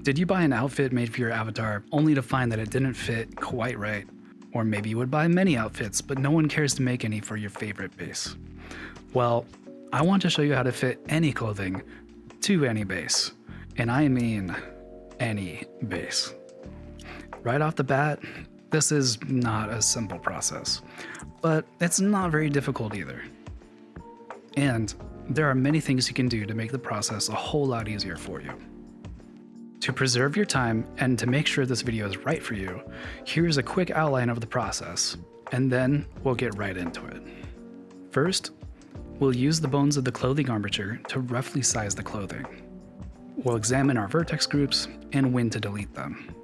Did you buy an outfit made for your avatar only to find that it didn't fit quite right? Or maybe you would buy many outfits, but no one cares to make any for your favorite base. Well, I want to show you how to fit any clothing to any base. And I mean any base. Right off the bat, this is not a simple process, but it's not very difficult either. And there are many things you can do to make the process a whole lot easier for you. To preserve your time and to make sure this video is right for you, here's a quick outline of the process, and then we'll get right into it. First, we'll use the bones of the clothing armature to roughly size the clothing. We'll examine our vertex groups and when to delete them.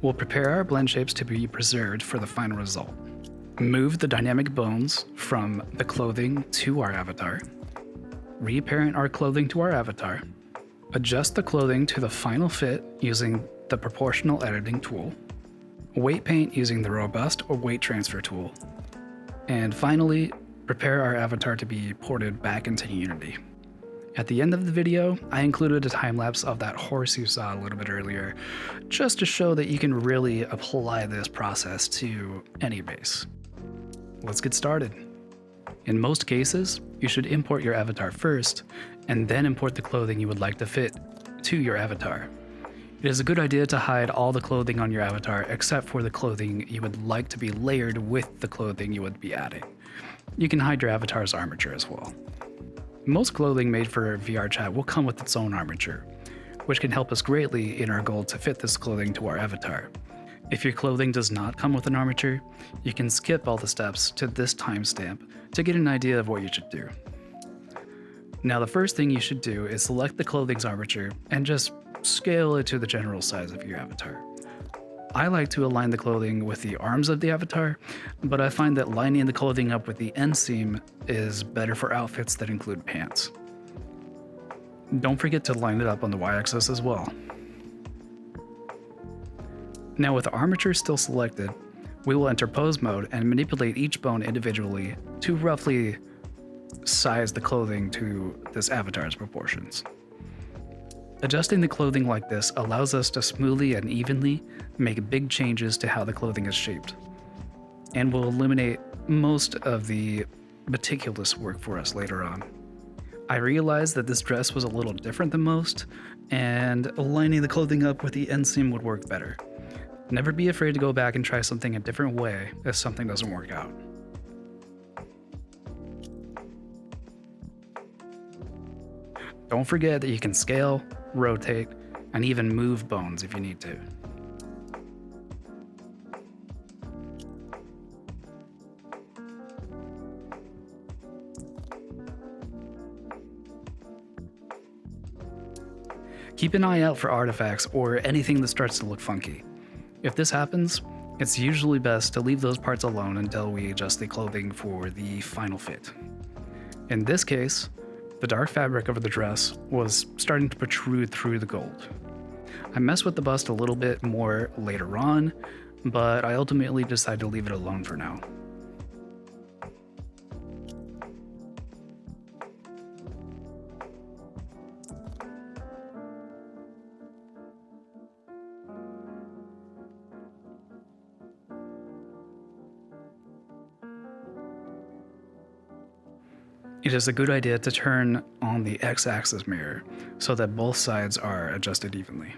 We'll prepare our blend shapes to be preserved for the final result. Move the dynamic bones from the clothing to our avatar. Reparent our clothing to our avatar. Adjust the clothing to the final fit using the proportional editing tool. Weight paint using the robust or weight transfer tool. And finally, prepare our avatar to be ported back into Unity. At the end of the video, I included a time lapse of that horse you saw a little bit earlier, just to show that you can really apply this process to any base. Let's get started. In most cases, you should import your avatar first, and then import the clothing you would like to fit to your avatar. It is a good idea to hide all the clothing on your avatar except for the clothing you would like to be layered with the clothing you would be adding. You can hide your avatar's armature as well. Most clothing made for VRChat will come with its own armature, which can help us greatly in our goal to fit this clothing to our avatar. If your clothing does not come with an armature, you can skip all the steps to this timestamp to get an idea of what you should do. Now the first thing you should do is select the clothing's armature and just scale it to the general size of your avatar. I like to align the clothing with the arms of the avatar, but I find that lining the clothing up with the inseam is better for outfits that include pants. Don't forget to line it up on the y-axis as well. Now with the armature still selected, we will enter pose mode and manipulate each bone individually to roughly size the clothing to this avatar's proportions. Adjusting the clothing like this allows us to smoothly and evenly make big changes to how the clothing is shaped, and will eliminate most of the meticulous work for us later on. I realized that this dress was a little different than most, and aligning the clothing up with the inseam would work better. Never be afraid to go back and try something a different way if something doesn't work out. Don't forget that you can scale, rotate, and even move bones if you need to. Keep an eye out for artifacts or anything that starts to look funky. If this happens, it's usually best to leave those parts alone until we adjust the clothing for the final fit. In this case, the dark fabric of the dress was starting to protrude through the gold. I messed with the bust a little bit more later on, but I ultimately decided to leave it alone for now. It is a good idea to turn on the x-axis mirror so that both sides are adjusted evenly.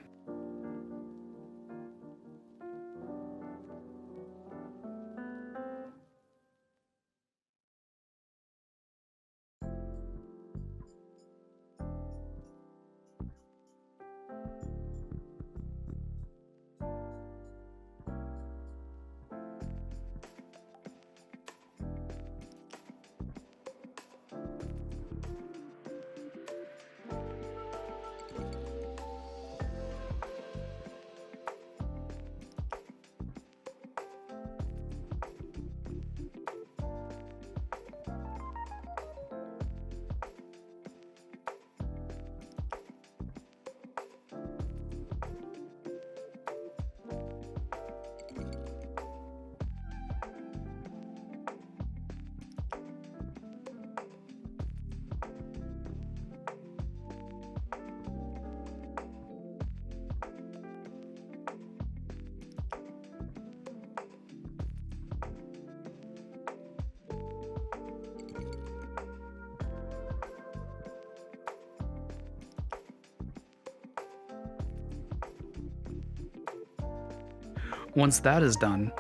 Once that is done,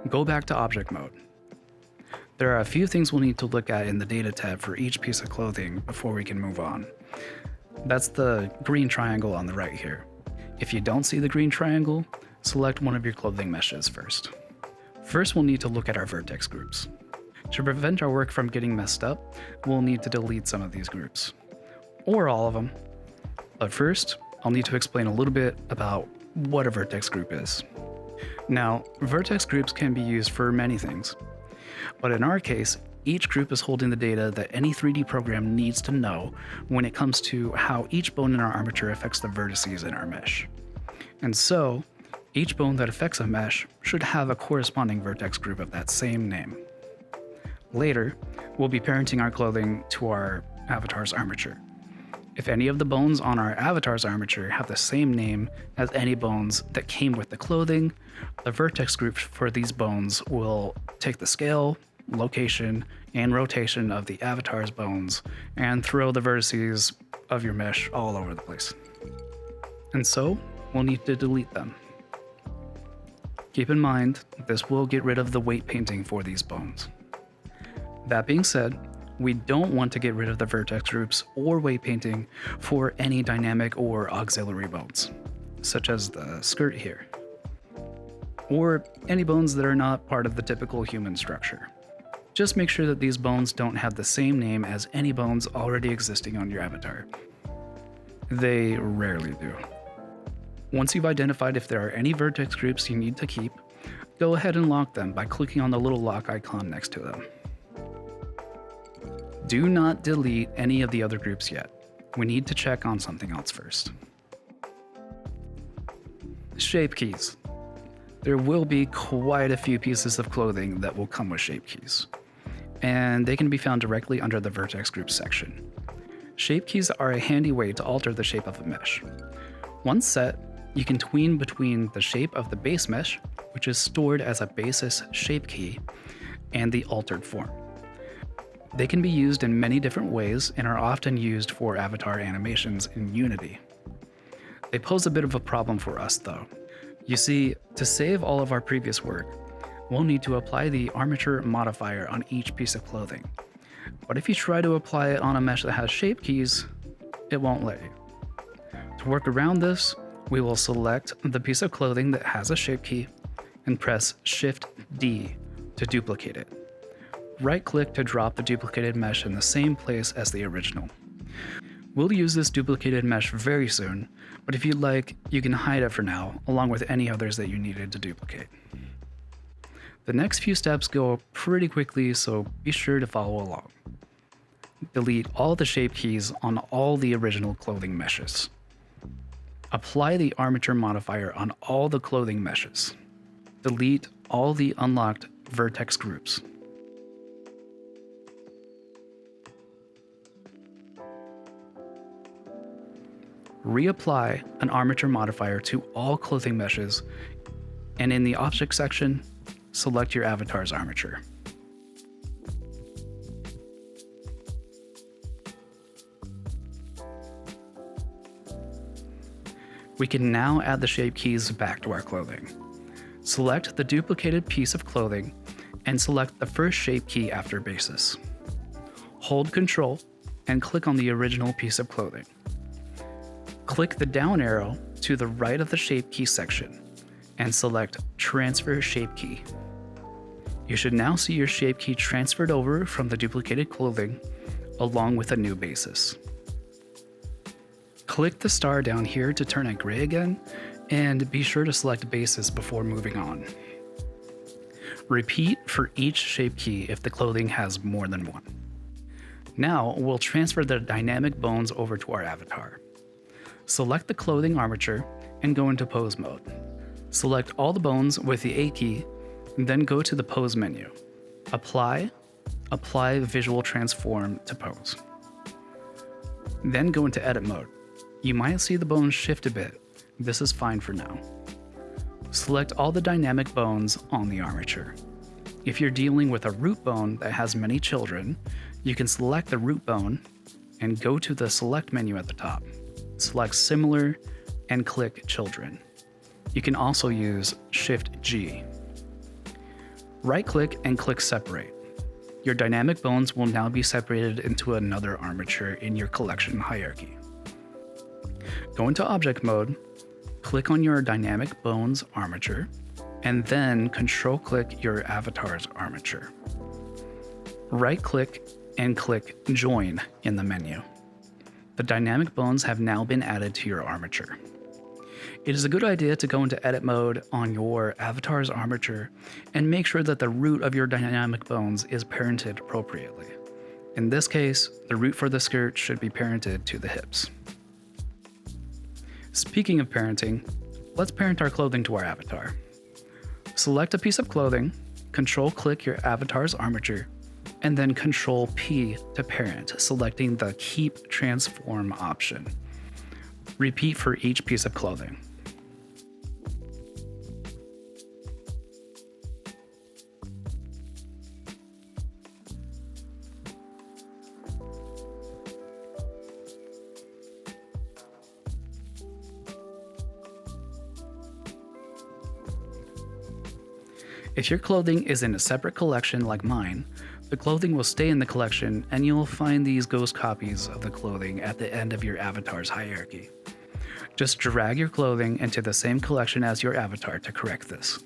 go back to object mode. There are a few things we'll need to look at in the data tab for each piece of clothing before we can move on. That's the green triangle on the right here. If you don't see the green triangle, select one of your clothing meshes first. First, we'll need to look at our vertex groups. To prevent our work from getting messed up, we'll need to delete some of these groups, or all of them. But first, I'll need to explain a little bit about what a vertex group is. Now, vertex groups can be used for many things, but in our case, each group is holding the data that any 3D program needs to know when it comes to how each bone in our armature affects the vertices in our mesh. And so, each bone that affects a mesh should have a corresponding vertex group of that same name. Later, we'll be parenting our clothing to our avatar's armature. If any of the bones on our avatar's armature have the same name as any bones that came with the clothing, the vertex group for these bones will take the scale, location, and rotation of the avatar's bones and throw the vertices of your mesh all over the place. And so, we'll need to delete them. Keep in mind, this will get rid of the weight painting for these bones. That being said, we don't want to get rid of the vertex groups or weight painting for any dynamic or auxiliary bones, such as the skirt here, or any bones that are not part of the typical human structure. Just make sure that these bones don't have the same name as any bones already existing on your avatar. They rarely do. Once you've identified if there are any vertex groups you need to keep, go ahead and lock them by clicking on the little lock icon next to them. Do not delete any of the other groups yet. We need to check on something else first. Shape keys. There will be quite a few pieces of clothing that will come with shape keys, and they can be found directly under the vertex groups section. Shape keys are a handy way to alter the shape of a mesh. Once set, you can tween between the shape of the base mesh, which is stored as a basis shape key, and the altered form. They can be used in many different ways and are often used for avatar animations in Unity. They pose a bit of a problem for us though. You see, to save all of our previous work, we'll need to apply the armature modifier on each piece of clothing. But if you try to apply it on a mesh that has shape keys, it won't let you. To work around this, we will select the piece of clothing that has a shape key and press Shift-D to duplicate it. Right-click to drop the duplicated mesh in the same place as the original. We'll use this duplicated mesh very soon, but if you'd like, you can hide it for now, along with any others that you needed to duplicate. The next few steps go pretty quickly, so be sure to follow along. Delete all the shape keys on all the original clothing meshes. Apply the armature modifier on all the clothing meshes. Delete all the unlocked vertex groups. Reapply an armature modifier to all clothing meshes, and in the object section, select your avatar's armature. We can now add the shape keys back to our clothing. Select the duplicated piece of clothing and select the first shape key after basis. Hold Ctrl and click on the original piece of clothing. Click the down arrow to the right of the shape key section and select Transfer Shape Key. You should now see your shape key transferred over from the duplicated clothing along with a new basis. Click the star down here to turn it gray again, and be sure to select basis before moving on. Repeat for each shape key if the clothing has more than one. Now we'll transfer the dynamic bones over to our avatar. Select the clothing armature and go into pose mode. Select all the bones with the A key, then go to the pose menu. Apply visual transform to pose. Then go into edit mode. You might see the bones shift a bit. This is fine for now. Select all the dynamic bones on the armature. If you're dealing with a root bone that has many children, you can select the root bone and go to the select menu at the top. Select similar and click children. You can also use Shift G. Right-click and click Separate. Your dynamic bones will now be separated into another armature in your collection hierarchy. Go into Object Mode, click on your Dynamic Bones armature, and then Control-click your avatar's armature. Right-click and click Join in the menu. The dynamic bones have now been added to your armature. It is a good idea to go into Edit mode on your avatar's armature and make sure that the root of your dynamic bones is parented appropriately. In this case, the root for the skirt should be parented to the hips. Speaking of parenting, let's parent our clothing to our avatar. Select a piece of clothing, Control-click your avatar's armature, and then Control-P to parent, selecting the Keep Transform option. Repeat for each piece of clothing. If your clothing is in a separate collection like mine, the clothing will stay in the collection and you'll find these ghost copies of the clothing at the end of your avatar's hierarchy. Just drag your clothing into the same collection as your avatar to correct this.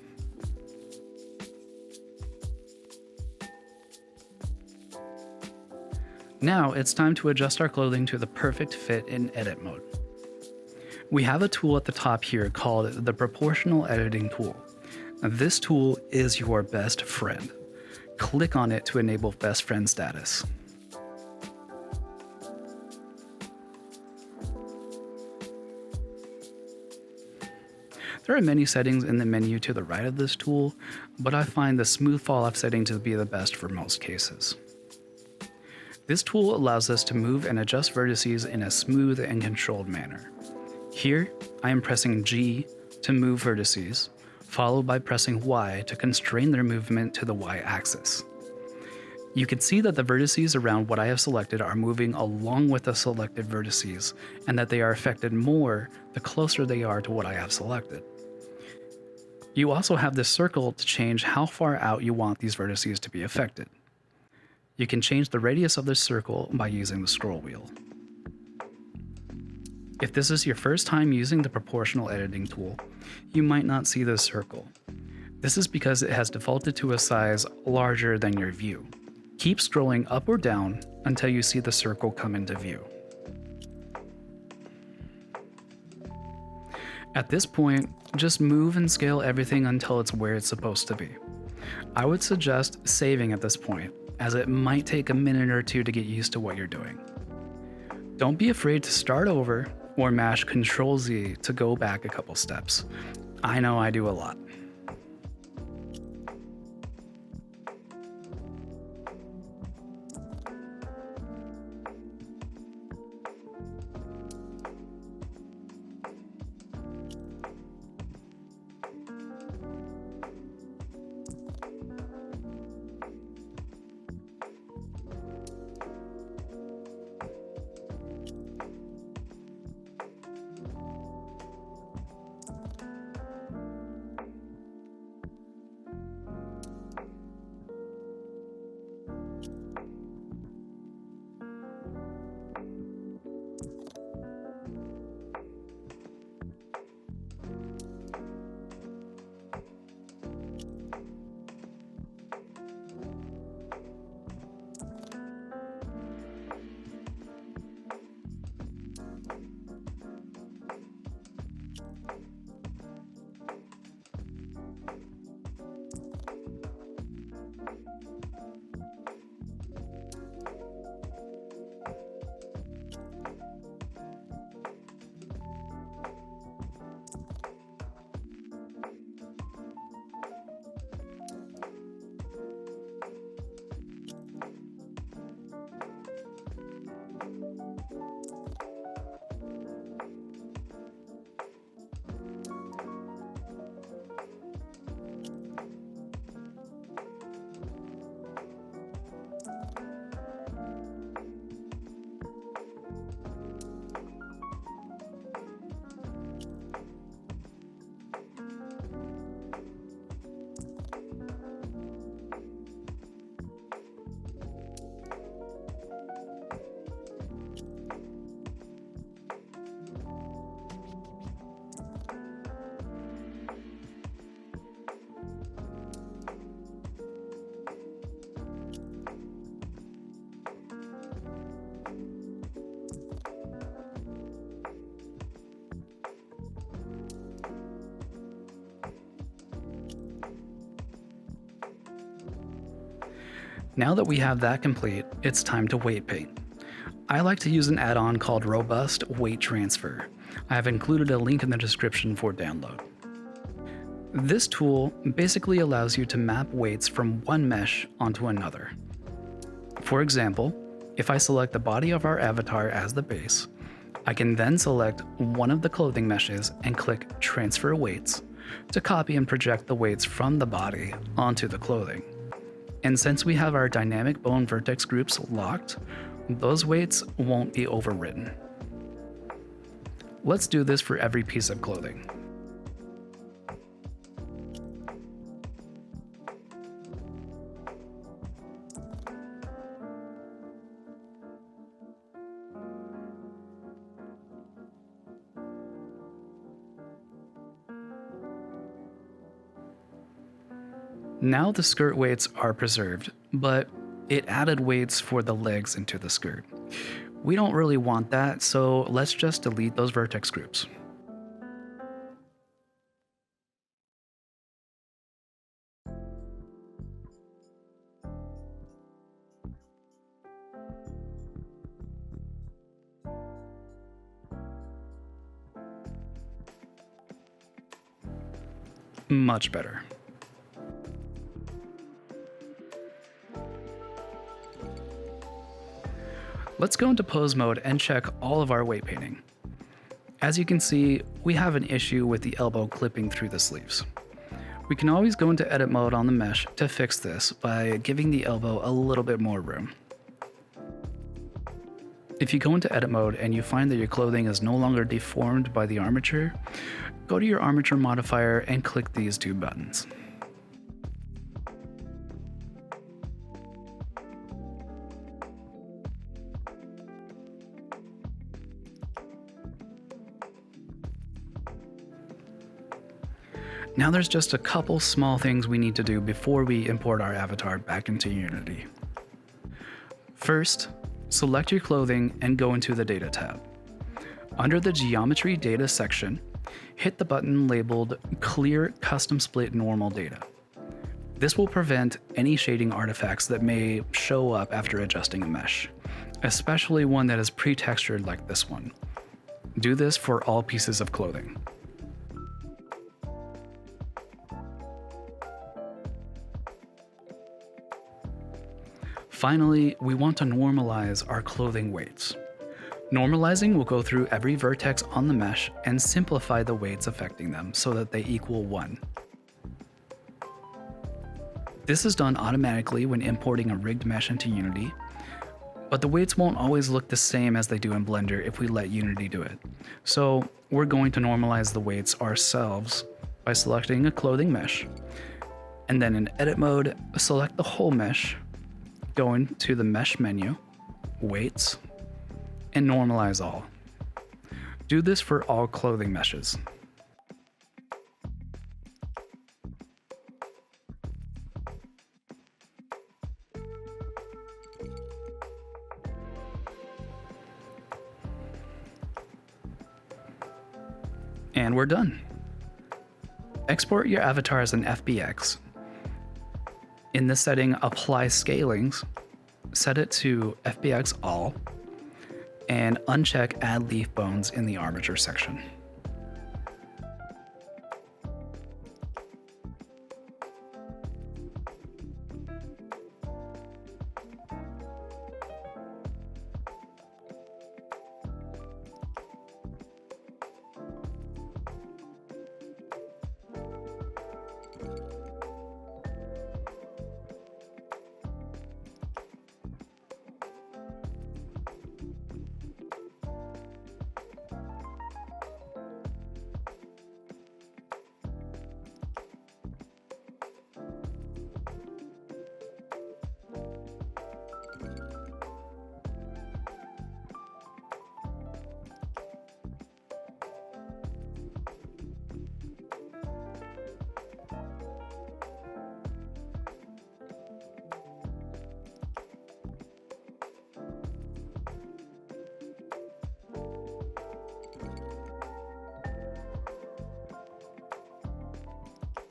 Now it's time to adjust our clothing to the perfect fit in edit mode. We have a tool at the top here called the Proportional Editing Tool. This tool is your best friend. Click on it to enable best friend status. There are many settings in the menu to the right of this tool, but I find the smooth fall off setting to be the best for most cases. This tool allows us to move and adjust vertices in a smooth and controlled manner. Here, I am pressing G to move vertices, followed by pressing Y to constrain their movement to the Y-axis. You can see that the vertices around what I have selected are moving along with the selected vertices, and that they are affected more the closer they are to what I have selected. You also have this circle to change how far out you want these vertices to be affected. You can change the radius of this circle by using the scroll wheel. If this is your first time using the proportional editing tool, you might not see this circle. This is because it has defaulted to a size larger than your view. Keep scrolling up or down until you see the circle come into view. At this point, just move and scale everything until it's where it's supposed to be. I would suggest saving at this point, as it might take a minute or two to get used to what you're doing. Don't be afraid to start over or mash Ctrl-Z to go back a couple steps. I know I do a lot. Now that we have that complete, it's time to weight paint. I like to use an add-on called Robust Weight Transfer. I have included a link in the description for download. This tool basically allows you to map weights from one mesh onto another. For example, if I select the body of our avatar as the base, I can then select one of the clothing meshes and click Transfer Weights to copy and project the weights from the body onto the clothing. And since we have our dynamic bone vertex groups locked, those weights won't be overwritten. Let's do this for every piece of clothing. Now the skirt weights are preserved, but it added weights for the legs into the skirt. We don't really want that, so let's just delete those vertex groups. Much better. Let's go into pose mode and check all of our weight painting. As you can see, we have an issue with the elbow clipping through the sleeves. We can always go into edit mode on the mesh to fix this by giving the elbow a little bit more room. If you go into edit mode and you find that your clothing is no longer deformed by the armature, go to your armature modifier and click these two buttons. Now there's just a couple small things we need to do before we import our avatar back into Unity. First, select your clothing and go into the Data tab. Under the Geometry Data section, hit the button labeled Clear Custom Split Normal Data. This will prevent any shading artifacts that may show up after adjusting a mesh, especially one that is pre-textured like this one. Do this for all pieces of clothing. Finally, we want to normalize our clothing weights. Normalizing will go through every vertex on the mesh and simplify the weights affecting them so that they equal 1. This is done automatically when importing a rigged mesh into Unity, but the weights won't always look the same as they do in Blender if we let Unity do it. So we're going to normalize the weights ourselves by selecting a clothing mesh, and then in edit mode, select the whole mesh, go into the mesh menu, weights, and normalize all. Do this for all clothing meshes. And we're done. Export your avatar as an FBX. In this setting, apply scalings, set it to FBX all, and uncheck Add Leaf Bones in the armature section.